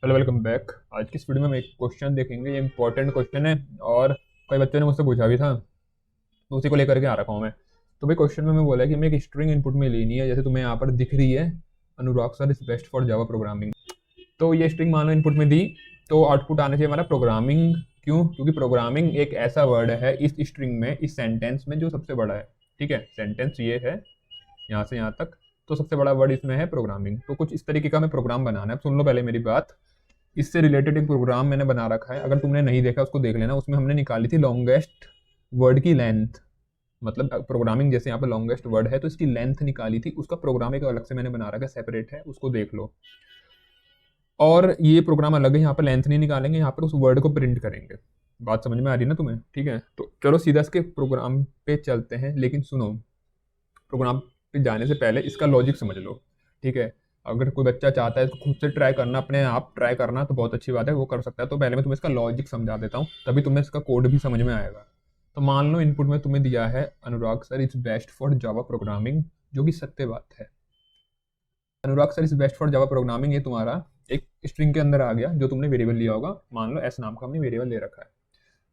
चलो welcome back. आज की इस वीडियो में हम एक क्वेश्चन देखेंगे। ये इंपॉर्टेंट क्वेश्चन है और कई बच्चों ने मुझसे पूछा भी था, तो उसी को लेकर के आ रखा हूँ मैं। तो भाई क्वेश्चन में बोला है कि हमें एक स्ट्रिंग इनपुट में लेनी है, जैसे तुम्हें यहाँ पर दिख रही है, Anurag sir is best for Java programming. तो ये स्ट्रिंग मान लो इनपुट में दी, तो आउटपुट आना चाहिए हमारा प्रोग्रामिंग। क्यों? क्योंकि प्रोग्रामिंग एक ऐसा वर्ड है इस स्ट्रिंग में, इस सेंटेंस में, जो सबसे बड़ा है। ठीक है, सेंटेंस ये है यहाँ से यहाँ तक, तो सबसे बड़ा वर्ड इसमें है प्रोग्रामिंग। तो कुछ इस तरीके का हमें प्रोग्राम बनाना है। अब सुन लो पहले मेरी बात। इससे रिलेटेड एक प्रोग्राम मैंने बना रखा है, अगर तुमने नहीं देखा उसको देख लेना। उसमें हमने निकाली थी लॉन्गेस्ट वर्ड की लेंथ, मतलब प्रोग्रामिंग जैसे यहाँ पर लॉन्गेस्ट वर्ड है तो इसकी लेंथ निकाली थी। उसका प्रोग्राम एक अलग से मैंने बना रखा है, सेपरेट है, उसको देख लो। और ये प्रोग्राम अलग है, यहाँ पर लेंथ नहीं निकालेंगे, यहाँ पर उस वर्ड को प्रिंट करेंगे। बात समझ में आ रही है ना तुम्हें? ठीक है, तो चलो सीधा इसके प्रोग्राम पे चलते हैं। लेकिन सुनो, प्रोग्राम पे जाने से पहले इसका लॉजिक समझ लो। ठीक है, अगर कोई बच्चा चाहता है इसको खुद से ट्राई करना, अपने आप ट्राई करना, तो बहुत अच्छी बात है, वो कर सकता है। तो पहले मैं तुम्हें इसका लॉजिक समझा देता हूँ, तभी तुम्हें इसका कोड भी समझ में आएगा। तो मान लो इनपुट में तुम्हें दिया है Anurag sir is best for Java programming, जो कि सत्य बात है। Anurag sir is best for Java programming, ये तुम्हारा एक स्ट्रिंग के अंदर आ गया, जो तुमने वेरिएबल लिया होगा। मान लो एस नाम का हमने वेरिएबल ले रखा है।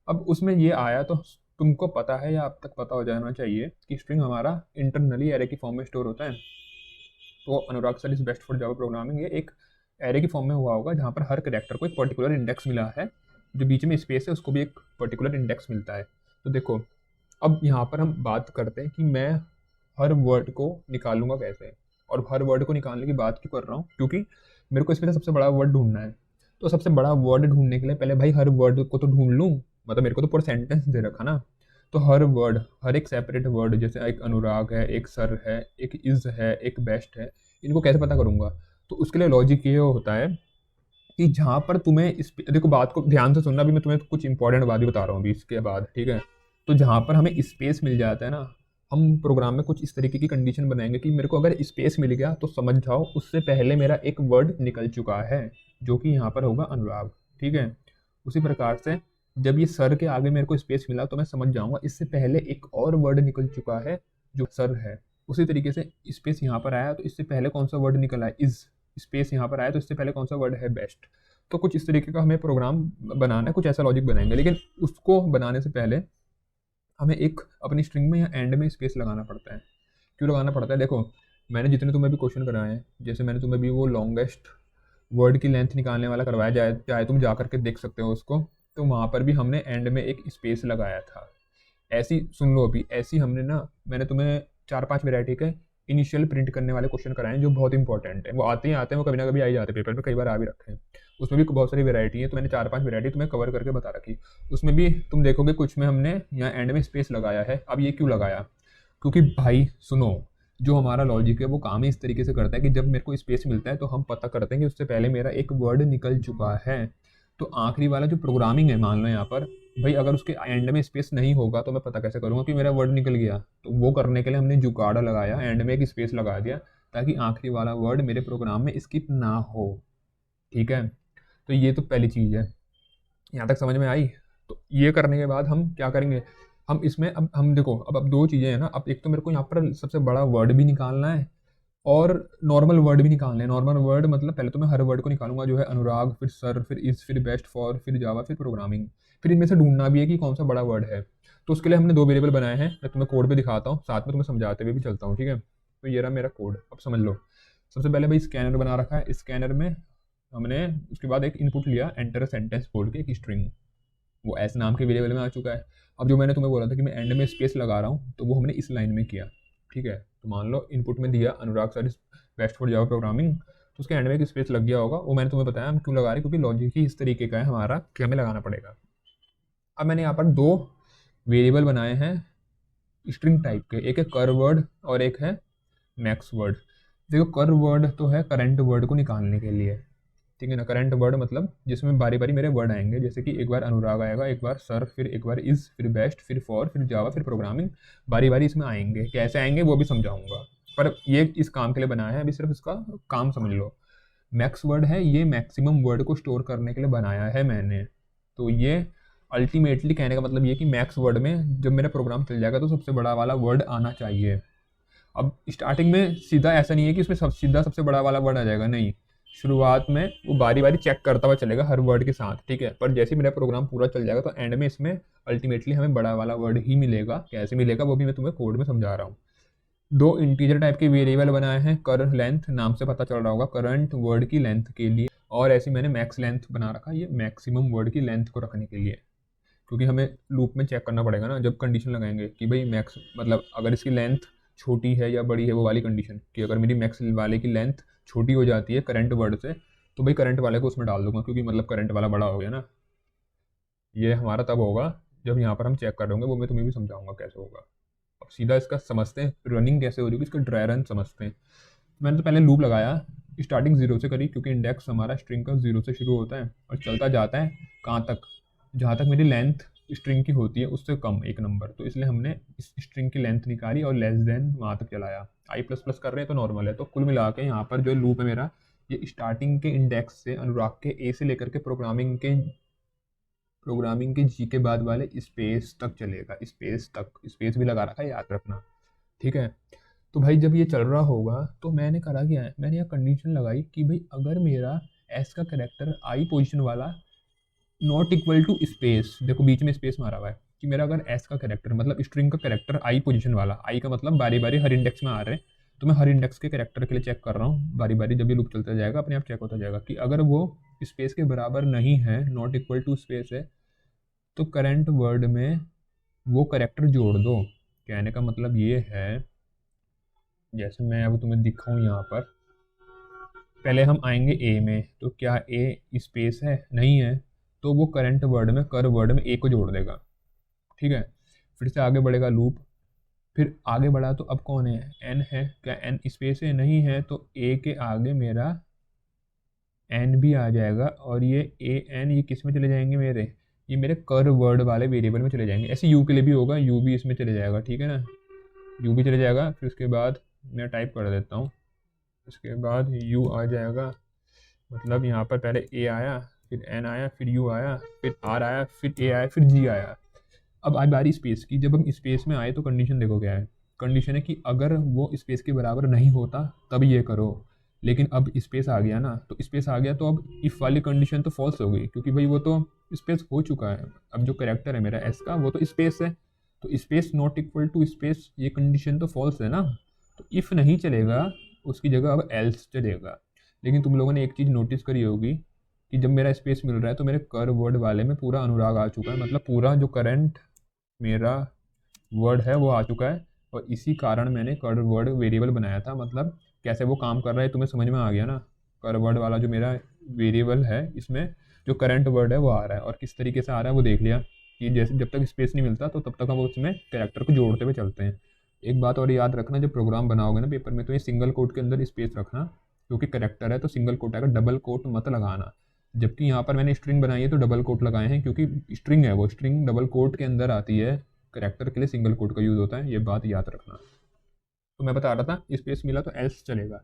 अब उसमें ये आया तो तुमको पता है, या अब तक पता हो जाना चाहिए, कि स्ट्रिंग हमारा इंटरनली एरे की फॉर्म में स्टोर होता है। तो Anurag sir is best for Java programming ये एक एरे की फॉर्म में हुआ होगा, जहाँ पर हर कैरेक्टर को एक पर्टिकुलर इंडेक्स मिला है, जो बीच में स्पेस है उसको भी एक पर्टिकुलर इंडेक्स मिलता है। तो देखो, अब यहाँ पर हम बात करते हैं कि मैं हर वर्ड को निकालूंगा कैसे। और हर वर्ड को निकालने की बात क्यों कर रहा हूँ? क्योंकि मेरे को इसमें से सबसे बड़ा वर्ड ढूंढना है। तो सबसे बड़ा वर्ड ढूंढने के लिए पहले भाई हर वर्ड को तो ढूंढ लूँ, मतलब मेरे को तो पूरा सेंटेंस दे रखा ना। तो हर वर्ड, हर एक सेपरेट वर्ड, जैसे एक अनुराग है, एक सर है, एक इज है, एक बेस्ट है, इनको कैसे पता करूंगा? तो उसके लिए लॉजिक ये होता है कि जहाँ पर तुम्हें इस, देखो बात को ध्यान से सुनना, अभी मैं तुम्हें कुछ इंपॉर्टेंट बात ही बता रहा हूँ अभी इसके बाद। ठीक है, तो जहाँ पर हमें स्पेस मिल जाता है ना, हम प्रोग्राम में कुछ इस तरीके की कंडीशन बनाएंगे कि मेरे को अगर स्पेस मिल गया तो समझ जाओ उससे पहले मेरा एक वर्ड निकल चुका है, जो कि यहाँ पर होगा अनुराग। ठीक है, उसी प्रकार से जब ये सर के आगे मेरे को स्पेस मिला तो मैं समझ जाऊंगा इससे पहले एक और वर्ड निकल चुका है जो सर है। उसी तरीके से स्पेस यहाँ पर आया तो इससे पहले कौन सा वर्ड निकला है, इज। स्पेस यहाँ पर आया तो इससे पहले कौन सा वर्ड है, बेस्ट। तो कुछ इस तरीके का हमें प्रोग्राम बनाना है, कुछ ऐसा लॉजिक बनाएंगे। लेकिन उसको बनाने से पहले हमें एक अपनी स्ट्रिंग में या एंड में स्पेस लगाना पड़ता है। क्यों लगाना पड़ता है? देखो, मैंने जितने तुम्हें भी क्वेश्चन कराए हैं, जैसे मैंने तुम्हें भी वो लॉन्गेस्ट वर्ड की लेंथ निकालने वाला करवाया, जाए चाहे तुम जा करके देख सकते हो उसको, तो वहाँ पर भी हमने एंड में एक स्पेस लगाया था। ऐसी सुन लो, अभी ऐसी हमने ना, मैंने तुम्हें 4-5 वेराइटी के इनिशियल प्रिंट करने वाले क्वेश्चन कराए हैं, जो बहुत इंपॉर्टेंट है। वो आते ही आते हैं, वो कभी ना कभी आ ही जाते हैं पेपर में, कई बार आ भी रखे हैं। उसमें भी बहुत सारी वेराइटी है, तो मैंने 4-5 वेराइटी तुम्हें कवर करके बता रखी। उसमें भी तुम देखोगे कुछ में हमने यहाँ एंड में स्पेस लगाया है। अब ये क्यों लगाया? क्योंकि भाई सुनो, जो हमारा लॉजिक है वो काम ही इस तरीके से करता है कि जब मेरे को स्पेस मिलता है तो हम पता करते हैं कि उससे पहले मेरा एक वर्ड निकल चुका है। तो आखिरी वाला जो प्रोग्रामिंग है, मान लो यहाँ पर भाई अगर उसके एंड में स्पेस नहीं होगा तो मैं पता कैसे करूँगा कि मेरा वर्ड निकल गया? तो वो करने के लिए हमने जुगाड़ लगाया, एंड में एक स्पेस लगा दिया, ताकि आखिरी वाला वर्ड मेरे प्रोग्राम में स्किप ना हो। ठीक है, तो ये तो पहली चीज़ है। यहाँ तक समझ में आई? तो ये करने के बाद हम क्या करेंगे, हम इसमें अब हम देखो, अब दो चीज़ें हैं ना। अब एक तो मेरे को यहाँ पर सबसे बड़ा वर्ड भी निकालना है और नॉर्मल वर्ड भी निकालने हैं। नॉर्मल वर्ड मतलब पहले तो मैं हर वर्ड को निकालूंगा, जो है अनुराग, फिर सर, फिर इज, फिर बेस्ट फॉर, फिर जावा, फिर प्रोग्रामिंग। फिर इनमें से ढूंढना भी है कि कौन सा बड़ा वर्ड है। तो उसके लिए हमने 2 वेरिएबल बनाए हैं। मैं तुम्हें कोड पे दिखाता हूँ, साथ में तुम्हें समझाते हुए भी चलता हूँ। ठीक है, तो ये रहा मेरा कोड, अब समझ लो। सबसे पहले भाई स्कैनर बना रखा है। स्कैनर में हमने उसके बाद एक इनपुट लिया, एंटर सेंटेंस बोल के एक स्ट्रिंग, वो एस नाम के वेरिएबल में आ चुका है। अब जो मैंने तुम्हें बोला था कि मैं एंड में स्पेस लगा रहा हूँ, तो वो हमने इस लाइन में किया। ठीक है, तो मान लो इनपुट में दिया Anurag sir is best for Java programming, तो उसके एंड में एक स्पेस लग गया होगा। वो मैंने तुम्हें बताया हम क्यों लगा रहे हैं, क्योंकि लॉजिक ही इस तरीके का है हमारा कि हमें लगाना पड़ेगा। अब मैंने यहाँ पर 2 वेरिएबल बनाए हैं स्ट्रिंग टाइप के, एक है कर वर्ड और एक है मैक्स वर्ड। देखो, कर वर्ड तो है करंट वर्ड को निकालने के लिए। ठीक है ना, करंट वर्ड मतलब जिसमें बारी बारी मेरे वर्ड आएंगे, जैसे कि एक बार अनुराग आएगा, एक बार सर, फिर एक बार इज, फिर बेस्ट, फिर फॉर, फिर जावा, फिर प्रोग्रामिंग। बारी बारी इसमें आएंगे, कैसे आएंगे वो भी समझाऊंगा, पर ये इस काम के लिए बनाया है, अभी सिर्फ इसका काम समझ लो। मैक्स वर्ड है, ये मैक्सिमम वर्ड को स्टोर करने के लिए बनाया है मैंने। तो ये अल्टीमेटली कहने का मतलब ये कि मैक्स वर्ड में जब मेरा प्रोग्राम चल जाएगा तो सबसे बड़ा वाला वर्ड आना चाहिए। अब स्टार्टिंग में सीधा ऐसा नहीं है कि उसमें सीधा सबसे बड़ा वाला वर्ड आ जाएगा, नहीं। शुरुआत में वो बारी बारी चेक करता हुआ चलेगा हर वर्ड के साथ, ठीक है। पर जैसे ही मेरा प्रोग्राम पूरा चल जाएगा तो एंड में इसमें अल्टीमेटली हमें बड़ा वाला वर्ड ही मिलेगा। कैसे मिलेगा वो भी मैं तुम्हें कोड में समझा रहा हूँ। दो इंटीजर टाइप के वेरिएबल बनाए हैं, कर लेंथ, नाम से पता चल रहा होगा करंट वर्ड की लेंथ के लिए, और ऐसे मैंने मैक्स लेंथ बना रखा, ये मैक्सिमम वर्ड की लेंथ को रखने के लिए, क्योंकि हमें लूप में चेक करना पड़ेगा ना जब कंडीशन लगाएंगे कि भाई मैक्स मतलब अगर इसकी लेंथ छोटी है या बड़ी है, वो वाली कंडीशन कि अगर मेरी मैक्स वाले की लेंथ छोटी हो जाती है करंट वर्ड से, तो भाई करंट वाले को उसमें डाल दूंगा, क्योंकि मतलब करंट वाला बड़ा हो गया ना। ये हमारा तब होगा जब यहाँ पर हम चेक कर होंगे, वो मैं तुम्हें भी समझाऊंगा कैसे होगा। अब सीधा इसका समझते हैं रनिंग कैसे हो रही है, इसका ड्राई रन समझते हैं। मैंने तो पहले लूप लगाया, स्टार्टिंग जीरो से करी, क्योंकि इंडेक्स हमारा स्ट्रिंग का जीरो से शुरू होता है और चलता जाता है कहाँ तक, जहाँ तक मेरी लेंथ स्ट्रिंग की होती है उससे कम एक नंबर, तो इसलिए हमने इस स्ट्रिंग की लेंथ निकाली और लेस देन वहाँ तक चलाया। आई प्लस प्लस कर रहे हैं तो नॉर्मल है। तो कुल मिला के यहाँ पर जो लूप है मेरा, ये स्टार्टिंग के इंडेक्स से अनुराग के ए से लेकर के प्रोग्रामिंग के जी के बाद वाले स्पेस तक चलेगा, स्पेस तक, स्पेस भी लगा रखा है याद रखना, ठीक है। तो भाई जब ये चल रहा होगा तो मैंने करा क्या है, मैंने यहाँ कंडीशन लगाई कि भाई अगर मेरा एस का करेक्टर आई पोजीशन वाला नॉट इक्वल टू स्पेस, देखो बीच में स्पेस मारा हुआ है, कि मेरा अगर एस का करेक्टर मतलब स्ट्रिंग का करेक्टर आई पोजीशन वाला, आई का मतलब बारी बारी हर इंडेक्स में आ रहे हैं, तो मैं हर इंडेक्स के करेक्टर के लिए चेक कर रहा हूँ बारी बारी, जब ये लूप चलता जाएगा अपने आप चेक होता जाएगा कि अगर वो स्पेस के बराबर नहीं है, नॉट इक्वल टू स्पेस है, तो करंट वर्ड में वो करेक्टर जोड़ दो। कहने का मतलब ये है, जैसे मैं अब तुम्हें दिखाऊं यहाँ पर, पहले हम आएंगे ए में, तो क्या ए स्पेस है, नहीं है, तो वो करंट वर्ड में कर वर्ड में ए को जोड़ देगा, ठीक है। फिर से आगे बढ़ेगा लूप, फिर आगे बढ़ा तो अब कौन है, एन है, क्या एन स्पेस है, नहीं है, तो ए के आगे मेरा एन भी आ जाएगा, और ये ए एन ये किस में चले जाएंगे मेरे, ये मेरे कर वर्ड वाले वेरिएबल में चले जाएंगे। ऐसे यू के लिए भी होगा, यू भी इसमें चले जाएगा, ठीक है ना, यू भी चले जाएगा। फिर उसके बाद मैं टाइप कर देता हूँ, उसके बाद यू आ जाएगा, मतलब यहाँ पर पहले ए आया, फिर एन आया, फिर यू आया, फिर आर आया, फिर ए आया, फिर जी आया। अब आज बारी स्पेस की, जब हम स्पेस में आए तो कंडीशन देखो क्या है, कंडीशन है कि अगर वो स्पेस के बराबर नहीं होता तब ये करो, लेकिन अब स्पेस आ गया ना, तो स्पेस आ गया तो अब इफ वाली कंडीशन तो फॉल्स हो गई, क्योंकि भाई वो तो स्पेस हो चुका है। अब जो करेक्टर है मेरा एस का वो तो स्पेस है, तो space not equal to space, ये कंडीशन तो फॉल्स है ना, तो इफ़ नहीं चलेगा, उसकी जगह अब एल्स चलेगा। लेकिन तुम लोगों ने एक चीज़ नोटिस करी होगी कि जब मेरा स्पेस मिल रहा है तो मेरे कर वर्ड वाले में पूरा अनुराग आ चुका है, मतलब पूरा जो करंट मेरा वर्ड है वो आ चुका है, और इसी कारण मैंने कर वर्ड वेरिएबल बनाया था। मतलब कैसे वो काम कर रहा है तुम्हें समझ में आ गया ना, कर वर्ड वाला जो मेरा वेरिएबल है इसमें जो करंट वर्ड है वो आ रहा है, और किस तरीके से आ रहा है वो देख लिया कि जैसे जब तक स्पेस नहीं मिलता तो तब तक हम उसमें कैरेक्टर को जोड़ते हुए चलते हैं। एक बात और याद रखना, जब प्रोग्राम बनाओगे ना पेपर में, तो ये सिंगल कोट के अंदर स्पेस रखना, क्योंकि करेक्टर है तो सिंगल कोट आएगा, डबल कोट मत लगाना। जबकि यहाँ पर मैंने स्ट्रिंग बनाई है तो डबल कोट लगाए हैं, क्योंकि स्ट्रिंग है वो, स्ट्रिंग डबल कोट के अंदर आती है, करेक्टर के लिए सिंगल कोट का यूज़ होता है, ये बात याद रखना। तो मैं बता रहा था स्पेस मिला तो एल्स चलेगा।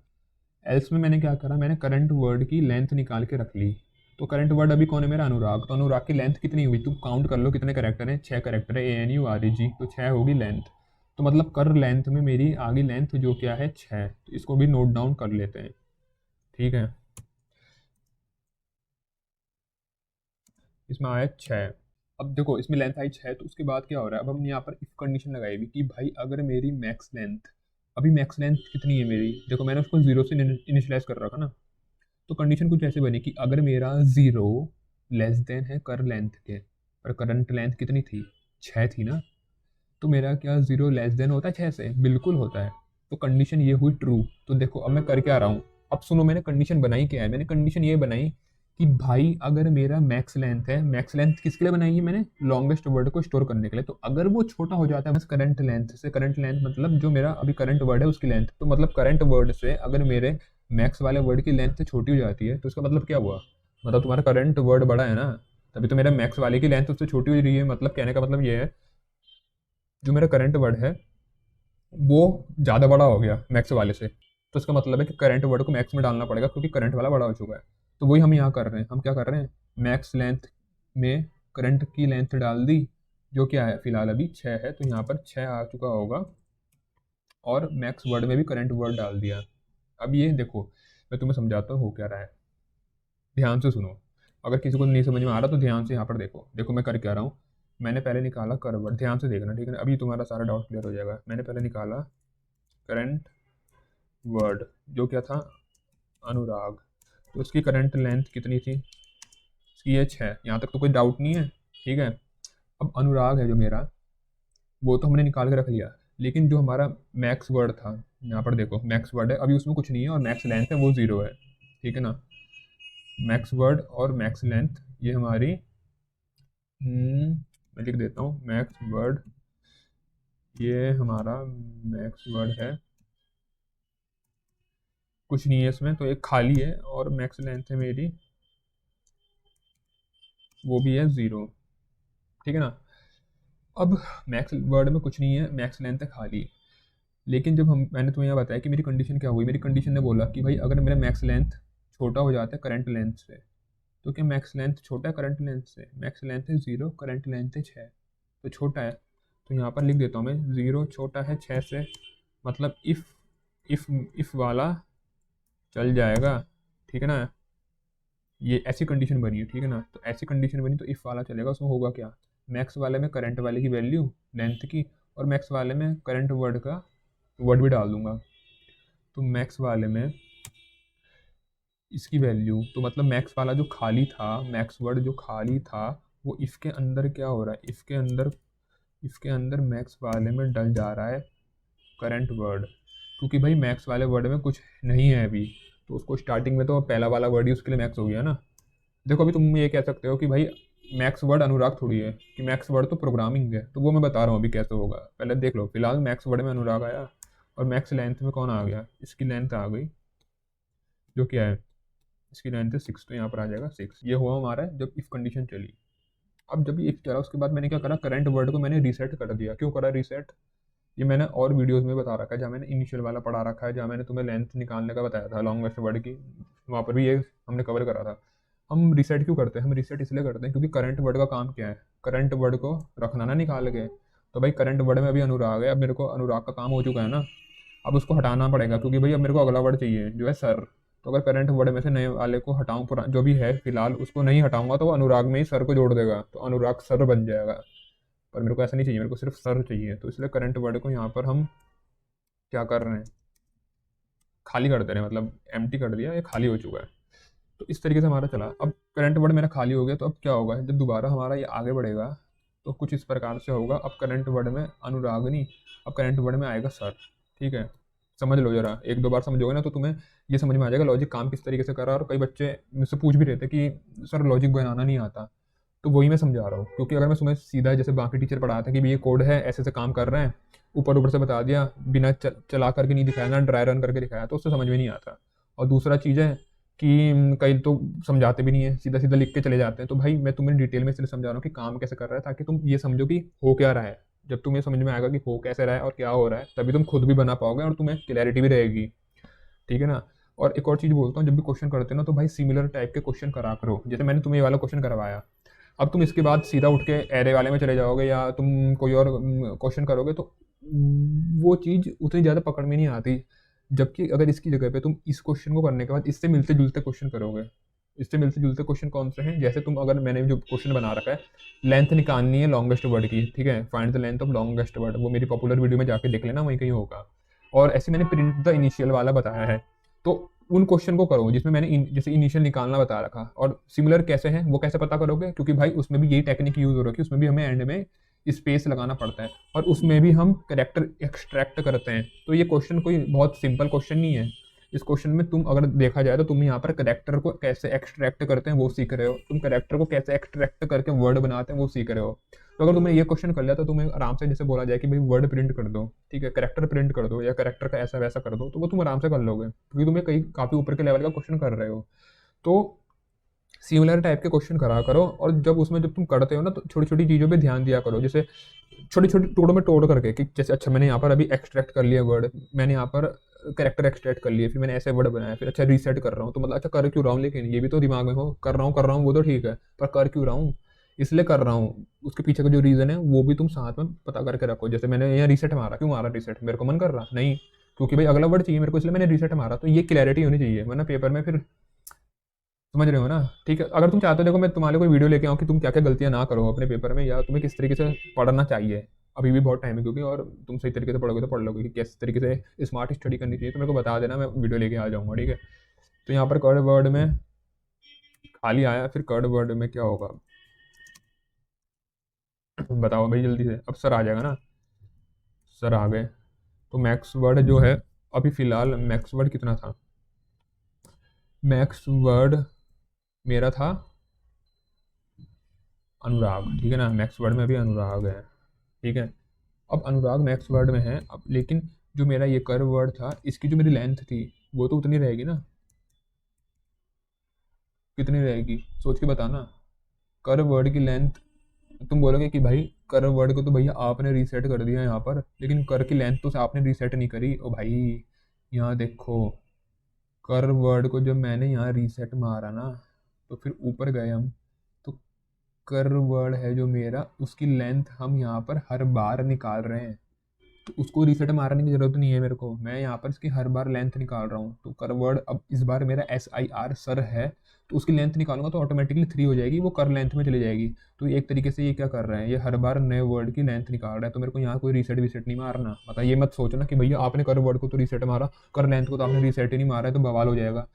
एल्स में मैंने क्या करा, मैंने करंट वर्ड की लेंथ निकाल के रख ली। तो करंट वर्ड अभी कौन है मेरा, अनुराग, तो अनुराग की लेंथ कितनी हुई, तुम काउंट कर लो कितने करेक्टर हैं, 6 करेक्टर है, A N you R E जी, तो 6 होगी लेंथ। तो मतलब कर लेंथ में मेरी आगे लेंथ जो क्या है 6, तो इसको भी नोट डाउन कर लेते हैं, ठीक है। इसमें आया 6। अब देखो इसमें लेंथ आई 6, तो उसके बाद क्या हो रहा है, अब हमने यहाँ पर इफ कंडीशन लगाई हुई कि भाई अगर मेरी मैक्स लेंथ, अभी मैक्स लेंथ कितनी है मेरी, देखो मैंने उसको जीरो से इनिशियलाइज कर रखा ना, तो कंडीशन कुछ ऐसे बनी कि अगर मेरा जीरो लेस देन है कर लेंथ के, पर करंट लेंथ कितनी थी, 6 थी ना, तो मेरा क्या जीरो लेस देन होता है 6 से, बिल्कुल होता है। तो कंडीशन ये हुई ट्रू। तो देखो अब मैं कर क्या रहा हूँ, अब सुनो मैंने कंडीशन बनाई क्या है, मैंने कंडीशन ये बनाई कि भाई अगर मेरा मैक्स लेंथ है, मैक्स लेंथ किसके लिए बनाई है मैंने, लॉन्गेस्ट वर्ड को स्टोर करने के लिए, तो अगर वो छोटा हो जाता है बस करंट लेंथ से, करंट लेंथ मतलब जो मेरा अभी करंट वर्ड है उसकी लेंथ, तो मतलब करंट वर्ड से अगर मेरे मैक्स वाले वर्ड की लेंथ से छोटी हो जाती है, तो उसका मतलब क्या हुआ, मतलब तुम्हारा करंट वर्ड बड़ा है ना, तभी तो मेरा मैक्स वाले की लेंथ उससे छोटी हो रही है। मतलब कहने का मतलब ये है, जो मेरा करंट वर्ड है वो ज़्यादा बड़ा हो गया मैक्स वाले से, तो इसका मतलब है कि करंट वर्ड को मैक्स में डालना पड़ेगा, क्योंकि करंट वाला बड़ा हो चुका है। तो वही हम यहाँ कर रहे हैं, हम क्या कर रहे हैं, मैक्स लेंथ में करंट की लेंथ डाल दी, जो क्या है फिलहाल अभी 6 है, तो यहाँ पर 6 आ चुका होगा, और मैक्स वर्ड में भी करंट वर्ड डाल दिया। अब ये देखो मैं तुम्हें समझाता हूँ हो क्या रहा है। ध्यान से सुनो, अगर किसी को नहीं समझ में आ रहा तो ध्यान से यहाँ पर देखो। देखो मैं कर क्या रहा हूँ, मैंने पहले निकाला कर वर्ड, ध्यान से देखना, ठीक है ना, अभी तुम्हारा सारा डाउट क्लियर हो जाएगा। मैंने पहले निकाला करंट वर्ड, जो क्या था, अनुराग। तो उसकी करंट लेंथ कितनी थी, इसकी ये 6, यहाँ तक तो कोई डाउट नहीं है, ठीक है। अब अनुराग है जो मेरा, वो तो हमने निकाल के रख लिया, लेकिन जो हमारा मैक्स वर्ड था, यहाँ पर देखो मैक्स वर्ड है, अभी उसमें कुछ नहीं है, और मैक्स लेंथ है वो 0 है, ठीक है ना। मैक्स वर्ड और मैक्स लेंथ ये हमारी, मैं लिख देता हूँ मैक्स वर्ड, ये हमारा मैक्स वर्ड है, कुछ नहीं है इसमें, तो एक खाली है, और मैक्स लेंथ है मेरी, वो भी है 0, ठीक है ना। अब मैक्स वर्ड में कुछ नहीं है, मैक्स लेंथ है खाली, लेकिन जब मैंने तुम्हें यह बताया कि मेरी कंडीशन क्या हुई, मेरी कंडीशन ने बोला कि भाई अगर मेरा मैक्स लेंथ छोटा हो जाता है करंट लेंथ से, तो क्या मैक्स लेंथ छोटा है करंट लेंथ से, मैक्स लेंथ है 0, करंट लेंथ है 6, तो छोटा है, तो यहाँ पर लिख देता हूँ मैं 0 छोटा है 6 से, मतलब इफ़ वाला चल जाएगा, ठीक है ना। ये ऐसी कंडीशन बनी है, ठीक है ना, तो ऐसी कंडीशन बनी तो इफ़ वाला चलेगा, उसमें होगा क्या, मैक्स वाले में करंट वाले की वैल्यू लेंथ की, और मैक्स वाले में करंट वर्ड का वर्ड भी डाल दूंगा, तो मैक्स वाले में इसकी वैल्यू, तो मतलब मैक्स वाला जो खाली था, मैक्स वर्ड जो खाली था, वो इफ़ के अंदर क्या हो रहा है, इफ़ के अंदर मैक्स वाले में डल जा रहा है करंट वर्ड, क्योंकि भाई मैक्स वाले वर्ड में कुछ नहीं है अभी, तो उसको स्टार्टिंग में तो पहला वाला वर्ड ही उसके लिए मैक्स हो गया ना। देखो अभी तुम ये कह सकते हो कि भाई मैक्स वर्ड अनुराग थोड़ी है, कि मैक्स वर्ड तो प्रोग्रामिंग है, तो वो मैं बता रहा हूँ अभी कैसे होगा, पहले देख लो। फिलहाल मैक्स वर्ड में अनुराग आया, और मैक्स लेंथ में कौन आ गया, इसकी लेंथ आ गई, जो क्या है, इसकी लेंथ है 6, तो यहाँ पर आ जाएगा 6। ये हुआ हमारा जब इफ़ कंडीशन चली। अब जब ये इफ़ चला उसके बाद मैंने क्या करा, करंट वर्ड को मैंने रीसेट कर दिया। क्यों करा रीसेट, ये मैंने और वीडियोस में बता रखा है, जहाँ मैंने इनिशियल वाला पढ़ा रखा है, जहाँ मैंने तुम्हें लेंथ निकालने का बताया था लॉन्गेस्ट वर्ड की, वहाँ पर भी ये हमने कवर करा था। हम रीसेट क्यों करते हैं, हम रीसेट इसलिए करते हैं क्योंकि करंट वर्ड का काम क्या है, करंट वर्ड को रखना ना निकाल के। तो भाई करंट वर्ड में अभी अनुराग है, अब मेरे को अनुराग का काम हो चुका है ना, अब उसको हटाना पड़ेगा, क्योंकि भाई अब मेरे को अगला वर्ड चाहिए जो है सर। तो अगर करंट वर्ड में से नए वाले को हटाऊं, जो भी है फिलहाल उसको नहीं हटाऊंगा, तो वो अनुराग में ही सर को जोड़ देगा, तो अनुराग सर बन जाएगा। पर मेरे को ऐसा नहीं चाहिए, मेरे को सिर्फ सर चाहिए, तो इसलिए करंट वर्ड को यहाँ पर हम क्या कर रहे हैं, खाली कर दे रहे हैं, मतलब एम्प्टी कर दिया, ये खाली हो चुका है। तो इस तरीके से हमारा चला। अब करंट वर्ड मेरा खाली हो गया, तो अब क्या होगा, जब दोबारा हमारा ये आगे बढ़ेगा तो कुछ इस प्रकार से होगा। अब करंट वर्ड में अनुराग नहीं, अब करंट वर्ड में आएगा सर, ठीक है। समझ लो जरा, एक दो बार समझोगे ना तो तुम्हें ये समझ में आ जाएगा लॉजिक काम किस तरीके से कर रहा है। और कई बच्चे मुझसे पूछ भी रहे थे कि सर लॉजिक बनाना नहीं आता, तो वही मैं समझा रहा हूँ। क्योंकि अगर मैं तुम्हें सीधा जैसे बाकी टीचर पढ़ाते हैं कि भाई ये कोड है, ऐसे से काम कर रहे हैं, ऊपर ऊपर से बता दिया, बिना चला करके नहीं दिखाया ना, ड्राई रन करके दिखाया, तो उससे समझ में नहीं आता। और दूसरा चीज़ है कि कई तो समझाते भी नहीं है, सीधा सीधा लिख के चले जाते हैं। तो भाई मैं तुम्हें डिटेल में इसलिए समझा रहा हूँ कि काम कैसे कर रहा है, ताकि तुम ये समझो कि हो क्या रहा है। जब तुम्हें समझ में आएगा कि हो कैसे रहा है और क्या हो रहा है, तभी तुम खुद भी बना पाओगे और तुम्हें क्लैरिटी भी रहेगी, ठीक है ना। और एक और चीज़ बोलता हूँ, जब भी क्वेश्चन करते हो ना, तो भाई सिमिलर टाइप के क्वेश्चन करा करो। जैसे मैंने तुम्हें ये वाला क्वेश्चन करवाया, अब तुम इसके बाद सीधा उठ के एरे वाले में चले जाओगे, या तुम कोई और क्वेश्चन करोगे, तो वो चीज़ उतनी ज़्यादा पकड़ में नहीं आती। जबकि अगर इसकी जगह पे तुम इस क्वेश्चन को करने के बाद इससे मिलते जुलते क्वेश्चन करोगे, इससे मिलते जुलते क्वेश्चन कौन से हैं, जैसे तुम, अगर मैंने जो क्वेश्चन बना रखा है, लेंथ निकालनी है लॉन्गेस्ट वर्ड की, ठीक है, find the length of longest word, वो मेरी पॉपुलर वीडियो में जाके देख लेना, वहीं कहीं होगा। और ऐसे मैंने प्रिंट द इनिशियल वाला बताया है, तो उन क्वेश्चन को करो जिसमें मैंने जैसे इनिशियल निकालना बता रखा। और सिमिलर कैसे है वो कैसे पता करोगे, क्योंकि भाई उसमें भी यही टेक्निक यूज हो रही है, उसमें भी हमें एंड में स्पेस लगाना पड़ता है, और उसमें भी हम कैरेक्टर एक्सट्रैक्ट करते हैं। तो ये क्वेश्चन कोई बहुत सिंपल क्वेश्चन नहीं है। इस क्वेश्चन में तुम अगर देखा जाए तो तुम यहाँ पर कैरेक्टर को कैसे एक्सट्रैक्ट करते हैं वो सीख रहे हो, तुम कैरेक्टर को कैसे एक्सट्रैक्ट करके वर्ड बनाते हैं वो सीख रहे हो। तो अगर तुमने ये क्वेश्चन कर लिया तो तुम्हें आराम से जैसे बोला जाए कि भाई वर्ड प्रिंट कर दो, ठीक है, कैरेक्टर प्रिंट कर दो, या कैरेक्टर का ऐसा वैसा कर दो, तो वो तुम आराम से कर लोगे, क्योंकि तुम्हें कई काफ़ी ऊपर के लेवल का क्वेश्चन कर रहे हो। तो सिमिलर टाइप के क्वेश्चन करा करो, और जब तुम करते हो ना, तो छोटी छोटी चीज़ों पे ध्यान दिया करो। जैसे छोटे छोटे टुकड़ों में तोड़ करके, कि जैसे अच्छा मैंने यहाँ पर अभी एक्सट्रैक्ट कर लिया वर्ड, मैंने यहाँ पर कैरेक्टर एक्सट्रैक्ट कर लिए, फिर मैंने ऐसे वर्ड बनाया, फिर अच्छा रीसेट कर रहा हूँ, तो मतलब अच्छा कर क्यों रहा हूँ, लेकिन ये भी तो दिमाग में हो, कर रहा हूँ वो तो ठीक है, पर कर क्यों रहा हूँ, इसलिए कर रहा हूँ, उसके पीछे का जो रीज़न है वो भी तुम साथ में पता करके रखो। जैसे मैंने यहाँ रीसेट मारा, क्यों मारा रीसेट, मेरे को मन कर रहा नहीं, क्योंकि भाई अगला वर्ड चाहिए मेरे को, इसलिए मैंने रीसेट मारा। तो ये क्लैरिटी होनी चाहिए, वरना पेपर में फिर समझ रहे हो ना? ठीक है, अगर तुम चाहते हो, देखो मैं तुम्हारे लिए कोई वीडियो लेके आऊँ कि तुम क्या क्या गलतियाँ ना करो अपने पेपर में, या तुम्हें किस तरीके से पढ़ना चाहिए, अभी भी बहुत टाइम है क्योंकि, और तुम सही तरीके से पढ़ोगे तो पढ़ लोगे कि किस तरीके से स्मार्ट स्टडी करनी चाहिए, तो मेरे को बता देना, मैं वीडियो लेके आ जाऊँगा, ठीक है? तो यहाँ पर कर्ड वर्ड में खाली आया, फिर कर्ड वर्ड में क्या होगा बताओ भाई जल्दी से, अब सर आ जाएगा ना, सर आ गए। तो मैक्स वर्ड जो है, अभी फिलहाल मैक्स वर्ड कितना था, मैक्स वर्ड मेरा था अनुराग, ठीक है ना? मैक्स वर्ड में अभी अनुराग है, ठीक है? अब अनुराग मैक्स वर्ड में है, अब लेकिन जो मेरा ये कर वर्ड था, इसकी जो मेरी लेंथ थी वो तो उतनी रहेगी ना, कितनी रहेगी सोच के बताना। कर वर्ड की लेंथ, तुम बोलोगे कि भाई कर वर्ड को तो भैया आपने रीसेट कर दिया यहाँ पर, लेकिन कर की लेंथ तो आपने रीसेट नहीं करी ओ भाई। यहाँ देखो, कर वर्ड को जब मैंने यहाँ रीसेट मारा ना, तो फिर ऊपर गए हम, तो कर वर्ड है जो मेरा, उसकी लेंथ हम यहाँ पर हर बार निकाल रहे हैं, तो उसको रीसेट मारने की जरूरत नहीं है मेरे को, मैं यहाँ पर इसकी हर बार लेंथ निकाल रहा हूँ। तो कर वर्ड अब इस बार मेरा SIR सर है, तो उसकी लेंथ निकालूंगा तो ऑटोमेटिकली 3 हो जाएगी, वो कर लेंथ में चली जाएगी। तो एक तरीके से ये क्या कर रहा है, ये हर बार नए वर्ड की लेंथ निकाल रहा है, तो मेरे को यहाँ कोई रीसेट वीसेट नहीं मारना। मतलब ये मत सोचना कि भैया आपने कर वर्ड को तो रीसेट मारा, कर लेंथ को तो आपने रीसेट ही नहीं मारा है, तो बवाल हो जाएगा।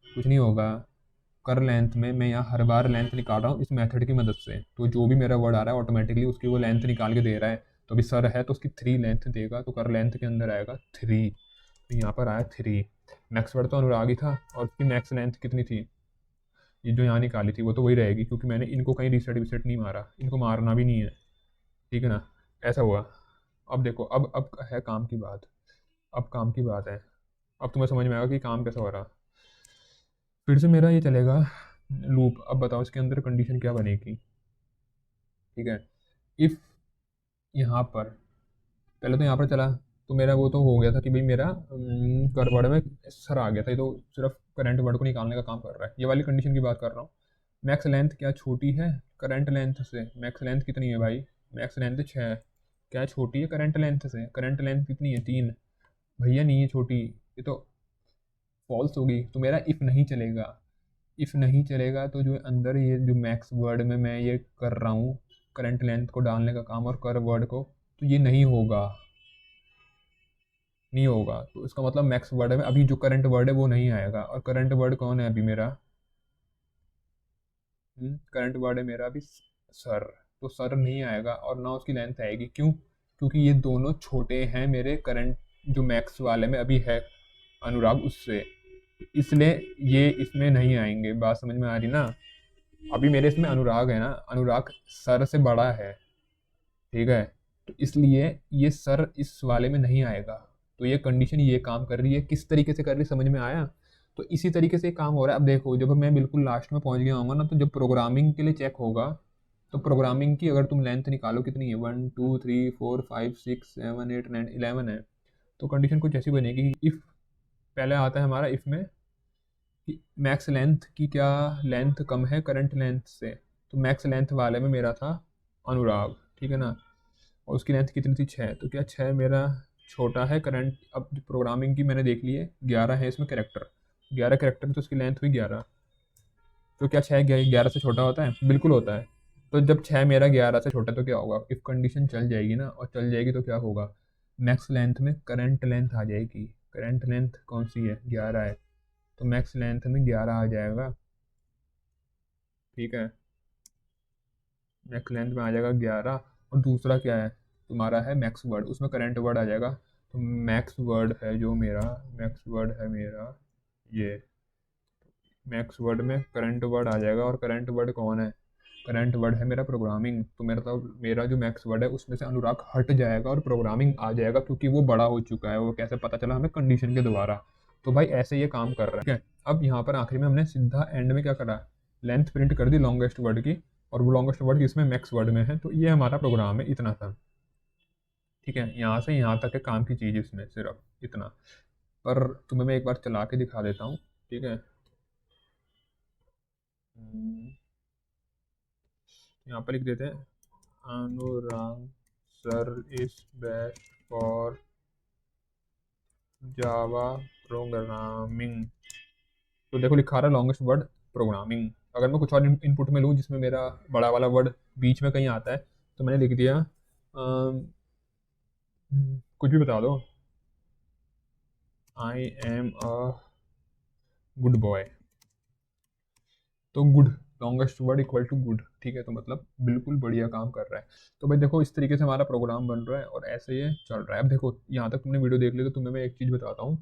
कुछ नहीं होगा, कर लेंथ में मैं यहाँ हर बार लेंथ निकाल रहा हूँ इस मेथड की मदद से, तो जो भी मेरा वर्ड आ रहा है ऑटोमेटिकली उसकी वो लेंथ निकाल के दे रहा है। तो अभी सर है तो उसकी 3 लेंथ देगा, तो कर लेंथ के अंदर आएगा 3, तो यहाँ पर आया 3। मैक्स वर्ड तो अनुराग ही था, और उसकी मैक्स लेंथ कितनी थी, ये जो यहाँ निकाली थी वो तो वही रहेगी, क्योंकि मैंने इनको कहीं रिसेट विसेट नहीं मारा, इनको मारना भी नहीं है, ठीक है ना? ऐसा हुआ। अब देखो, अब है काम की बात, अब काम की बात है, अब तुम्हें समझ में आएगा कि काम कैसा हो रहा। फिर से मेरा ये चलेगा लूप, अब बताओ इसके अंदर कंडीशन क्या बनेगी, ठीक है? इफ़ यहाँ पर, पहले तो यहाँ पर चला, तो मेरा वो तो हो गया था कि भाई मेरा कर वर्ड में सर आ गया था, ये तो सिर्फ करंट वर्ड को निकालने का काम कर रहा है, ये वाली कंडीशन की बात कर रहा हूँ। मैक्स लेंथ क्या छोटी है करंट लेंथ से, मैक्स लेंथ कितनी है भाई, मैक्स लेंथ 6, क्या छोटी है करंट लेंथ से, करंट लेंथ कितनी है 3, भैया नहीं है छोटी, ये तो फॉल्स होगी, तो मेरा इफ़ नहीं चलेगा। इफ़ नहीं चलेगा तो जो अंदर ये जो मैक्स वर्ड में मैं ये कर रहा हूँ करंट लेंथ को डालने का काम और कर वर्ड को, तो ये नहीं होगा, नहीं होगा। तो इसका मतलब मैक्स वर्ड में अभी जो करंट वर्ड है वो नहीं आएगा, और करंट वर्ड कौन है अभी मेरा, करंट वर्ड है मेरा अभी सर, तो सर नहीं आएगा और ना उसकी लेंथ आएगी, क्यों? क्योंकि ये दोनों छोटे हैं मेरे करंट जो मैक्स वाले में अभी है अनुराग उससे, इसलिए ये इसमें नहीं आएंगे। बात समझ में आ रही ना? अभी मेरे इसमें अनुराग है ना, अनुराग सर से बड़ा है, ठीक है? तो इसलिए ये सर इस वाले में नहीं आएगा। तो ये कंडीशन ये काम कर रही है, किस तरीके से कर रही है समझ में आया? तो इसी तरीके से काम हो रहा है। अब देखो, जब मैं बिल्कुल लास्ट में पहुंच गया होऊंगा ना, तो जब प्रोग्रामिंग के लिए चेक होगा, तो प्रोग्रामिंग की अगर तुम लेंथ निकालो कितनी है, 1 2 3 4 5 6 7 8 9 11 है, तो कंडीशन कुछ ऐसी बनेगी, इफ़ पहले आता है हमारा इफ़ में कि मैक्स लेंथ की क्या लेंथ कम है करंट लेंथ से, तो मैक्स लेंथ वाले में मेरा था अनुराग, ठीक है ना? और उसकी लेंथ कितनी थी 6, तो क्या 6 मेरा छोटा है करंट, अब प्रोग्रामिंग की मैंने देख ली है, 11 है इसमें करेक्टर, 11 करेक्टर, तो उसकी लेंथ हुई 11, तो क्या 6 11 से छोटा होता है? बिल्कुल होता है। तो जब 6 मेरा 11 से छोटा है, तो क्या होगा, इफ कंडीशन चल जाएगी ना, और चल जाएगी तो क्या होगा, मैक्स लेंथ में करंट लेंथ आ जाएगी, करंट लेंथ कौन सी है 11 है, तो मैक्स लेंथ में 11 आ जाएगा, ठीक है? मैक्स लेंथ में आ जाएगा 11, और दूसरा क्या है तुम्हारा है मैक्स वर्ड, उसमें करंट वर्ड आ जाएगा, तो मैक्स वर्ड है जो मेरा, मैक्स वर्ड है मेरा ये, मैक्स वर्ड में करंट वर्ड आ जाएगा, और करंट वर्ड कौन है, करंट वर्ड है मेरा प्रोग्रामिंग, तो मेरा जो मैक्स वर्ड है उसमें से अनुराग हट जाएगा और प्रोग्रामिंग आ जाएगा, क्योंकि वो बड़ा हो चुका है। वो कैसे पता चला हमें, कंडीशन के द्वारा। तो भाई ऐसे ये काम कर रहा है, ठीक है? अब यहाँ पर आखिरी में हमने सीधा एंड में क्या करा, लेंथ प्रिंट कर दी लॉन्गेस्ट वर्ड की, और वो लॉन्गेस्ट वर्ड किसमें, मैक्स वर्ड में है, तो ये हमारा प्रोग्राम है, इतना था, ठीक है? यहाँ से यहाँ तक है काम की चीज़, इसमें सिर्फ इतना। पर तुम्हें मैं एक बार चला के दिखा देता हूँ, ठीक है? यहाँ पर लिख देते हैं, Anurag sir is best for Java programming, तो देखो लिखा रहा है लॉन्गेस्ट वर्ड प्रोग्रामिंग। अगर मैं कुछ और इनपुट में लूँ जिसमें मेरा बड़ा वाला वर्ड बीच में कहीं आता है, तो मैंने लिख दिया कुछ भी बता दो, I am a good boy, तो good longest word equal to good, ठीक है, तो मतलब बिल्कुल बढ़िया काम कर रहा है। तो भाई देखो इस तरीके से हमारा प्रोग्राम बन रहा है और ऐसे ये चल रहा है। अब देखो यहाँ तक तुमने वीडियो देख ली, तो तुम्हें मैं एक चीज़ बताता हूँ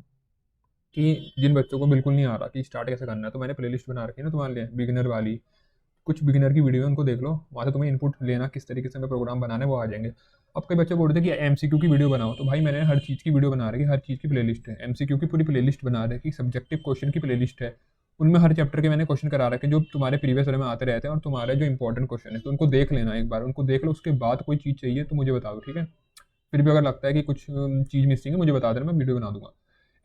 कि जिन बच्चों को बिल्कुल नहीं आ रहा कि स्टार्ट कैसे करना है, तो मैंने प्लेलिस्ट बना रखी है ना तुम्हारे लिए बिगिनर वाली, कुछ बिगिनर की वीडियो है उनको देख लो, वहाँ से तुम्हें इनपुट लेना किस तरीके से हमें प्रोग्राम बनाना है वो आ जाएंगे। अब कई बच्चे बोलते हैं कि एमसीक्यू की वीडियो बनाओ, तो भाई मैंने हर चीज़ की वीडियो बना रखी है, हर चीज़ की प्लेलिस्ट है, एमसीक्यू की पूरी प्लेलिस्ट बना रखी, सब्जेक्टिव क्वेश्चन की प्लेलिस्ट है, उनमें हर चैप्टर के मैंने क्वेश्चन करा रखे हैं जो तुम्हारे प्रीवियस ईयर में आते रहते हैं और तुम्हारे जो इंपॉर्टेंट क्वेश्चन है, तो उनको देख लेना एक बार, उनको देख लो, उसके बाद कोई चीज़ चाहिए तो मुझे बता दो, ठीक है। फिर भी अगर लगता है कि कुछ चीज़ मिसिंग है मुझे बता देना, मैं वीडियो बना दूंगा।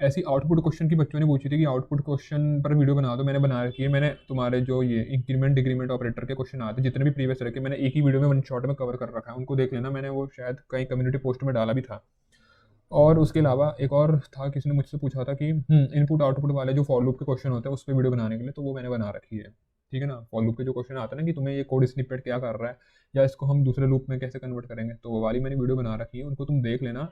ऐसी आउटपुट क्वेश्चन की बच्चों ने पूछी थी कि आउटपुट क्वेश्चन पर वीडियो बना दो, मैंने बना रखी है। मैंने तुम्हारे जो ये इंक्रीमेंट डिक्रीमेंट ऑपरेटर के क्वेश्चन आते हैं जितने भी प्रीवियस रखे मैंने एक ही वीडियो में वन शॉट में कवर कर रखा है, उनको देख लेना, मैंने वो शायद कहीं कम्युनिटी पोस्ट में डाला भी था। और उसके अलावा एक और था, किसी ने मुझसे पूछा था कि इनपुट आउटपुट वाले जो फॉर लूप के क्वेश्चन होते हैं उस पर वीडियो बनाने के लिए, तो वो मैंने बना रखी है, ठीक है ना। फॉर लूप के जो क्वेश्चन आते हैं ना कि तुम्हें ये कोड स्निपेट क्या कर रहा है या इसको हम दूसरे लूप में कैसे कन्वर्ट करेंगे, तो वो वाली मैंने वीडियो बना रखी है, उनको तुम देख लेना,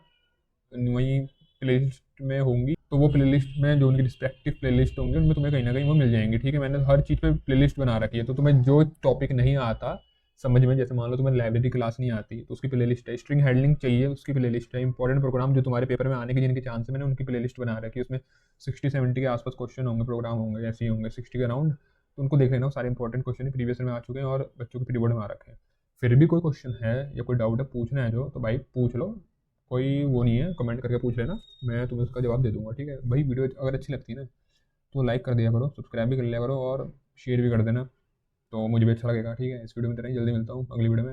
वहीं प्लेलिस्ट में होंगी, तो वो प्लेलिस्ट में जो उनकी रिस्पेक्टिव प्लेलिस्ट होंगी उनमें तुम्हें कहीं ना कहीं वो मिल जाएंगी, ठीक है। मैंने हर चीज़ पे प्लेलिस्ट बना रखी है, तो तुम्हें जो टॉपिक नहीं आता समझ में, जैसे मान लो तुम्हें लाइब्रेरी क्लास नहीं आती तो उसकी प्लेलिस्ट है, स्ट्रिंग हैंडलिंग चाहिए उसकी प्लेलिस्ट है, इंपॉर्टेंट प्रोग्राम जो तुम्हारे पेपर में आने के जिनके चांस है मैंने उनकी प्लेलिस्ट बना रखी है, उसमें 60-70 के आसपास क्वेश्चन होंगे, प्रोग्राम होंगे, ऐसे ही होंगे 60 के अराउंड, तो उनको देख लेना, सारे इंपॉर्टेंट क्वेश्चन प्रीवियस में आ चुके हैं और बच्चों के प्री बोर्ड में आ रखे हैं। फिर भी कोई क्वेश्चन है या कोई डाउट है पूछना है जो, तो भाई पूछ लो, कोई वो नहीं है, कमेंट करके पूछ लेना, मैं तुम्हें उसका जवाब दे दूंगा, ठीक है भाई। वीडियो अगर अच्छी लगती है ना तो लाइक कर दिया करो, सब्सक्राइब भी कर लिया करो और शेयर भी कर देना, तो मुझे भी अच्छा लगेगा, ठीक है। इस वीडियो में इतना ही, जल्दी मिलता हूँ अगली वीडियो में।